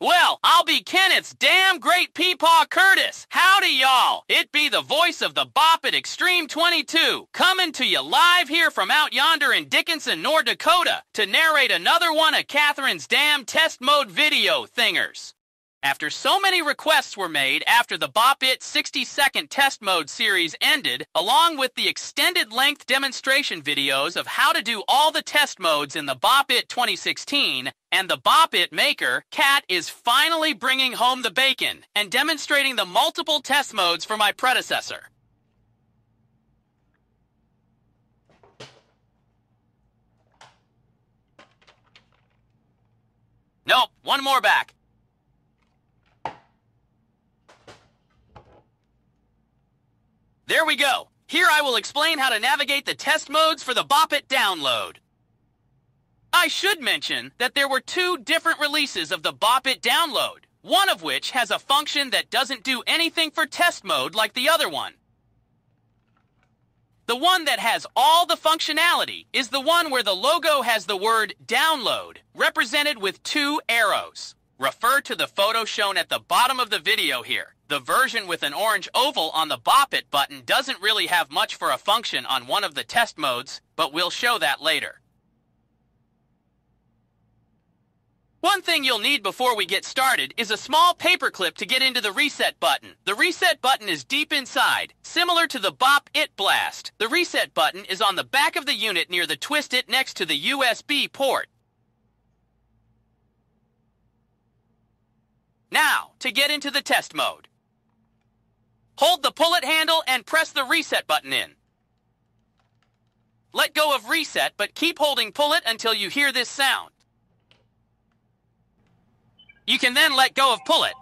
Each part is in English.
Well, I'll be Kenneth's damn great Peepaw Curtis. Howdy, y'all. It be the voice of the Bop at Extreme 22, coming to you live here from out yonder in Dickinson, North Dakota, to narrate another one of Catherine's damn test mode video thingers. After so many requests were made after the Bop It 60-second test mode series ended, along with the extended length demonstration videos of how to do all the test modes in the Bop It 2016, and the Bop It maker, Kat, is finally bringing home the bacon and demonstrating the multiple test modes for my predecessor. Nope, one more back. There we go. Here I will explain how to navigate the test modes for the Bop It download. I should mention that there were two different releases of the Bop It download, one of which has a function that doesn't do anything for test mode like the other one. The one that has all the functionality is the one where the logo has the word download, represented with two arrows. Refer to the photo shown at the bottom of the video here. The version with an orange oval on the Bop It button doesn't really have much for a function on one of the test modes, but we'll show that later. One thing you'll need before we get started is a small paperclip to get into the reset button. The reset button is deep inside, similar to the Bop It Blast. The reset button is on the back of the unit near the twist it next to the USB port. Now, to get into the test mode. Hold the pull-it handle and press the reset button in. Let go of reset, but keep holding pull-it until you hear this sound. You can then let go of pull-it.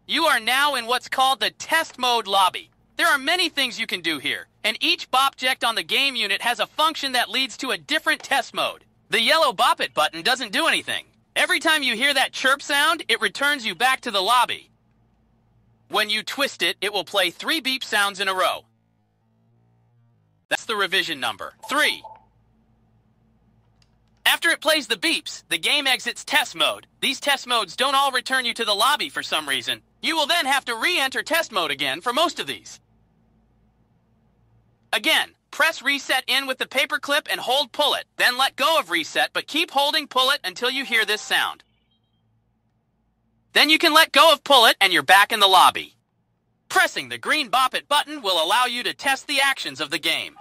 You are now in what's called the test mode lobby. There are many things you can do here, and each Bopject on the game unit has a function that leads to a different test mode. The yellow Bop It button doesn't do anything. Every time you hear that chirp sound, it returns you back to the lobby. When you twist it, it will play 3 beep sounds in a row. That's the revision number, 3. After it plays the beeps, the game exits test mode. These test modes don't all return you to the lobby for some reason. You will then have to re-enter test mode again for most of these. Again, press reset in with the paperclip and hold pull it. Then let go of reset, but keep holding pull it until you hear this sound. Then you can let go of pull it and you're back in the lobby. Pressing the green Bop It button will allow you to test the actions of the game.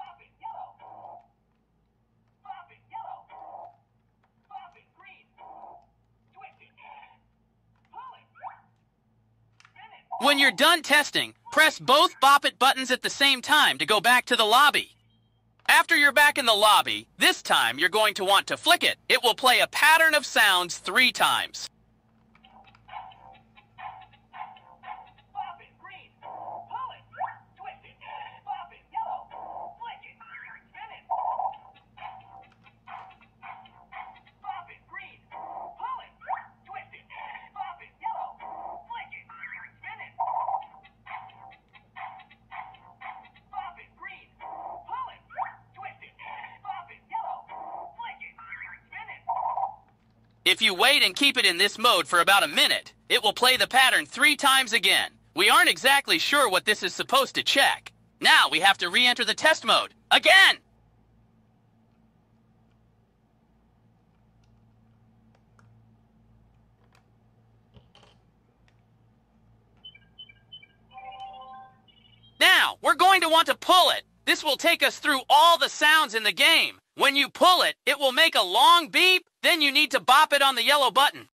When you're done testing, press both Bop It buttons at the same time to go back to the lobby. After you're back in the lobby, this time you're going to want to flick it. It will play a pattern of sounds 3 times. If you wait and keep it in this mode for about a minute, it will play the pattern 3 times again. We aren't exactly sure what this is supposed to check. Now we have to re-enter the test mode. Again! Now, we're going to want to pull it. This will take us through all the sounds in the game. When you pull it, it will make a long beep, then you need to bop it on the yellow button.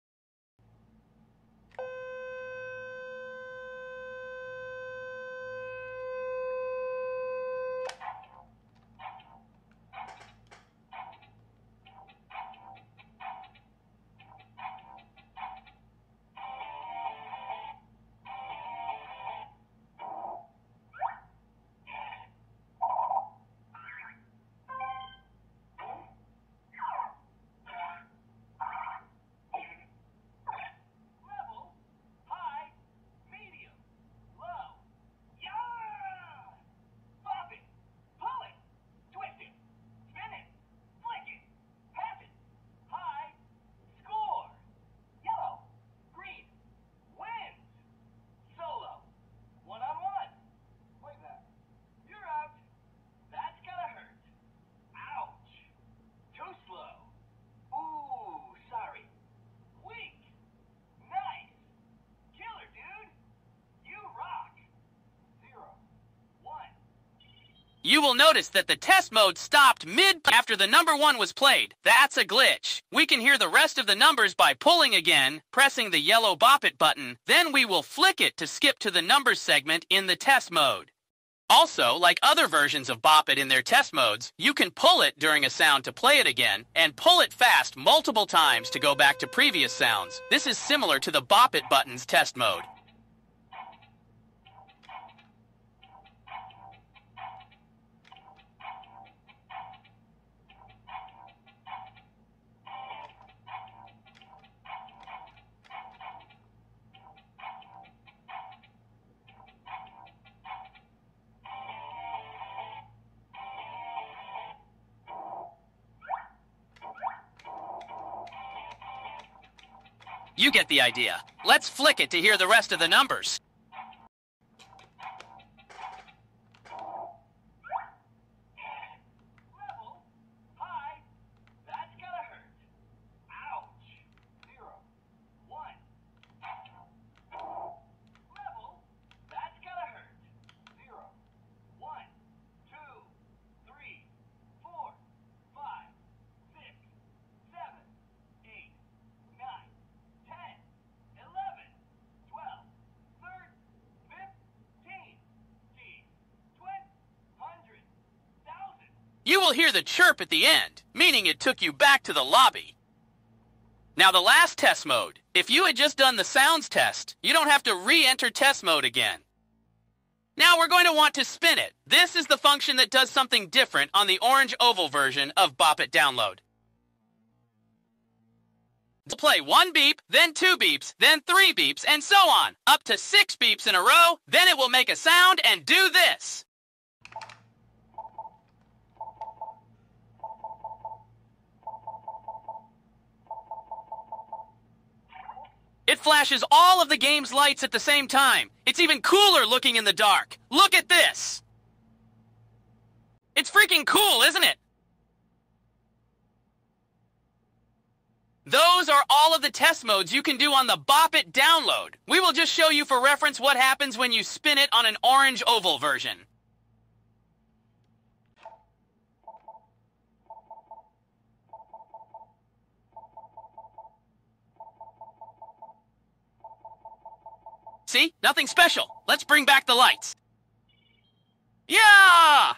you will notice that the test mode stopped mid after the number 1 was played. That's a glitch. We can hear the rest of the numbers by pulling again, pressing the yellow Bop It button, then we will flick it to skip to the numbers segment in the test mode. Also, like other versions of Bop It in their test modes, you can pull it during a sound to play it again, and pull it fast multiple times to go back to previous sounds. This is similar to the Bop It button's test mode. You get the idea. Let's flick it to hear the rest of the numbers. Level, high, that's gotta hurt. Ouch. 0, 1. Level, that's gotta hurt. 0, 1, 2, 3, 4, 5, 6, 7, 8, 9, 10, 11, 12, 13, 15, 20, 100, 1,000. You will hear the chirp at the end, meaning it took you back to the lobby. Now the last test mode. If you had just done the sounds test, you don't have to re-enter test mode again. Now we're going to want to spin it. This is the function that does something different on the orange oval version of Bop It Download. To play 1 beep, then 2 beeps, then 3 beeps, and so on, up to 6 beeps in a row, then it will make a sound and do this. It flashes all of the game's lights at the same time. It's even cooler looking in the dark. Look at this! It's freaking cool, isn't it? Those are all of the test modes you can do on the Bop It Download. We will just show you for reference what happens when you spin it on an orange oval version. See? Nothing special. Let's bring back the lights. Yeah!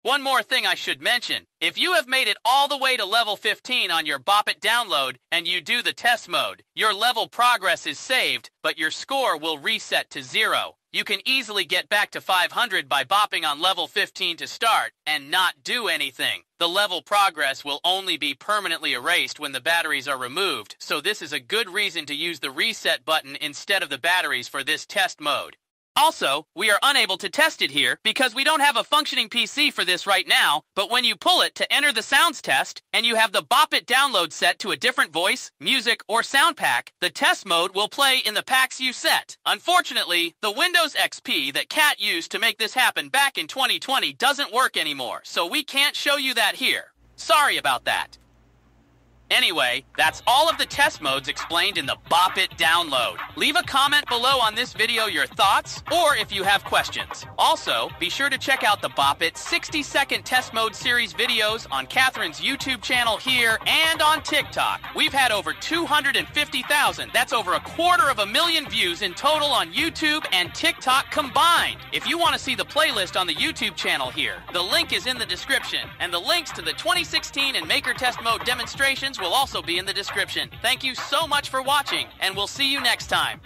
One more thing I should mention. If you have made it all the way to level 15 on your Bop It Download and you do the test mode, your level progress is saved, but your score will reset to 0. You can easily get back to 500 by bopping on level 15 to start and not do anything. The level progress will only be permanently erased when the batteries are removed, so this is a good reason to use the reset button instead of the batteries for this test mode. Also, we are unable to test it here because we don't have a functioning PC for this right now, but when you pull it to enter the sounds test and you have the Bop It Download set to a different voice, music, or sound pack, the test mode will play in the packs you set. Unfortunately, the Windows XP that Cat used to make this happen back in 2020 doesn't work anymore, so we can't show you that here. Sorry about that. Anyway, that's all of the test modes explained in the Bop It Download. Leave a comment below on this video your thoughts, or if you have questions. Also, be sure to check out the Bop It 60-second test mode series videos on Catherine's YouTube channel here and on TikTok. We've had over 250,000. That's over 250,000 views in total on YouTube and TikTok combined. If you want to see the playlist on the YouTube channel here, the link is in the description, and the links to the 2016 and Maker Test Mode demonstrations will also be in the description. Thank you so much for watching, and we'll see you next time.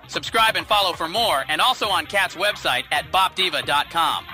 Subscribe and follow for more, and also on Cat's website at bopdiva.com.